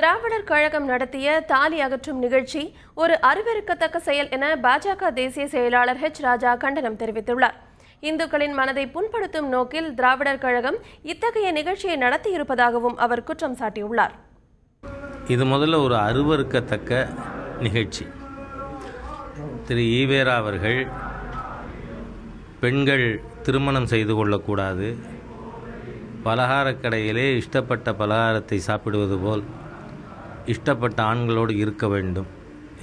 திராவிடர் கழகம் நடத்திய தாலி அகற்றும் நிகழ்ச்சி ஒரு அருவருக்கத்தக்க செயல் என பாஜக தேசிய செயலாளர் ஹெச் ராஜா கண்டனம் தெரிவித்துள்ளார். இந்துக்களின் மனதை புண்படுத்தும் நோக்கில் திராவிடர் கழகம் இத்தகைய நிகழ்ச்சியை நடத்தியிருப்பதாகவும் அவர் குற்றம் சாட்டியுள்ளார். இது முதல்ல ஒரு அருவருக்கத்தக்க நிகழ்ச்சி. திரு ஈவேரா அவர்கள் பெண்கள் திருமணம் செய்து கொள்ளக்கூடாது, பலகாரக்கடையிலே இஷ்டப்பட்ட பலகாரத்தை சாப்பிடுவது போல் இஷ்டப்பட்ட ஆண்களோடு இருக்க வேண்டும்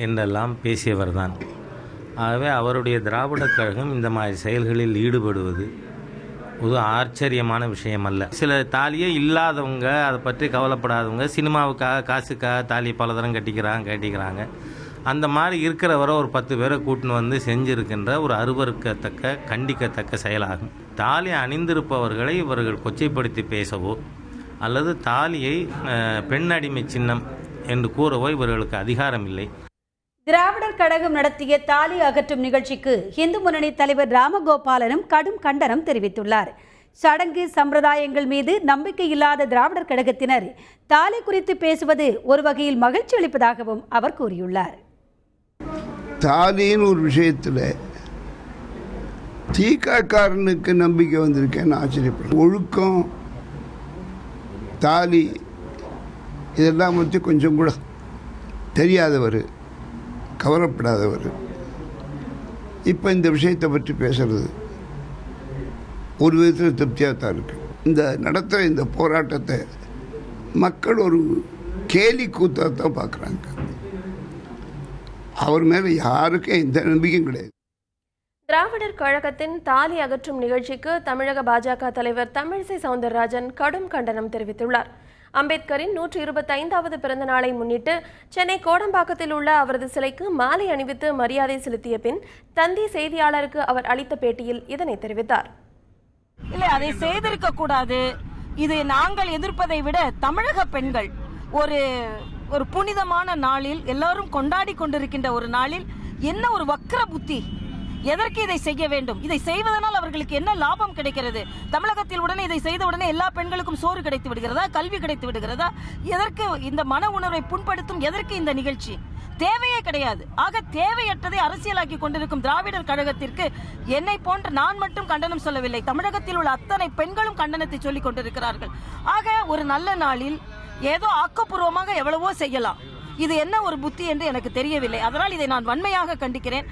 என்றெல்லாம் பேசியவர்தான். ஆகவே அவருடைய திராவிடர் கழகம் இந்த மாதிரி செயல்களில் ஈடுபடுவது ஒரு ஆச்சரியமான விஷயம் அல்ல. சில தாலியே இல்லாதவங்க, அதை பற்றி கவலைப்படாதவங்க, சினிமாவுக்காக காசுக்காக தாலி பலதரம் கட்டிக்கிறாங்க. அந்த மாதிரி இருக்கிறவரை ஒரு 10 பேரை கூட்டின்னு வந்து செஞ்சிருக்கின்ற ஒரு அருவருக்கத்தக்க கண்டிக்கத்தக்க செயலாகும். தாலி அணிந்திருப்பவர்களை இவர்கள் கொச்சைப்படுத்தி பேசவோ அல்லது தாலியை பெண் அடிமை சின்னம் என்று கூறவோ இவர்களுக்கு அதிகாரம் இல்லை. திராவிடர் கழகம் நடத்திய தாலி அகற்றும் நிகழ்ச்சிக்கு இந்து முன்னணி தலைவர் ராமகோபாலனும் கடும் கண்டனம் தெரிவித்துள்ளார். சடங்கு சம்பிரதாயங்கள் மீது நம்பிக்கை இல்லாத திராவிடர் கழகத்தினர் தாலி குறித்து பேசுவது ஒரு வகையில் மகிழ்ச்சி அளிப்பதாகவும் அவர் கூறியுள்ளார். தாலின்னு ஒரு விஷயத்தில் தீக்காரனுக்கு நம்பிக்கை வந்திருக்கேன்னு ஆச்சரியப்படும். ஒழுக்கம், தாலி இதெல்லாம் பற்றி கொஞ்சம் கூட தெரியாதவர், கவலைப்படாதவர் இப்போ இந்த விஷயத்தை பற்றி பேசுகிறது ஒரு விதத்தில் திருப்தியாக தான் இருக்குது. இந்த நடத்துகிற இந்த போராட்டத்தை மக்கள் ஒரு கேலி கூத்தாக தான் பார்க்குறாங்க. அவர் மேலே யாருக்கும் எந்த நம்பிக்கையும் கிடையாது. திராவிடர் கழகத்தின் தாலி அகற்றும் நிகழ்ச்சிக்கு தமிழக பாஜக தலைவர் தமிழிசை சவுந்தரராஜன் கடும் கண்டனம் தெரிவித்துள்ளார். அம்பேத்கரின் 125வது பிறந்த நாளை முன்னிட்டு சென்னை கோடம்பாக்கத்தில் உள்ள அவரது சிலைக்கு மாலை அணிவித்து மரியாதை செலுத்திய பின் தந்தி செய்தியாளருக்கு அவர் அளித்த பேட்டியில் இதனை தெரிவித்தார். இல்லை, அதை செய்திருக்க கூடாது. இது நாங்கள் எதிர்ப்பதை விட தமிழக பெண்கள் ஒரு புனிதமான நாளில், எல்லாரும் கொண்டாடி கொண்டிருக்கின்ற ஒரு நாளில் என்ன ஒரு வக்ர புத்தி, எதற்கு இதை செய்ய வேண்டும்? இதை செய்வதனால் அவர்களுக்கு என்ன லாபம் கிடைக்கிறது? தமிழகத்தில் உடனே இதை செய்த உடனே எல்லா பெண்களுக்கும் சோறு கிடைத்து விடுகிறதா, கல்வி கிடைத்து விடுகிறதா? எதற்கு இந்த மன உணர்வை புண்படுத்தும்? எதற்கு இந்த நிகழ்ச்சி? தேவையே கிடையாது. ஆக தேவையற்றதை அரசியலாக்கி கொண்டிருக்கும் திராவிடர் கழகத்திற்கு என்னை போன்ற நான் மட்டும் கண்டனம் சொல்லவில்லை, தமிழகத்தில் உள்ள அத்தனை பெண்களும் கண்டனத்தை சொல்லிக் கொண்டிருக்கிறார்கள். ஆக ஒரு நல்ல நாளில் ஏதோ ஆக்கப்பூர்வமாக எவ்வளவோ செய்யலாம். இது என்ன ஒரு புத்தி என்று எனக்கு தெரியவில்லை. அதனால் இதை நான் வன்மையாக கண்டிக்கிறேன்.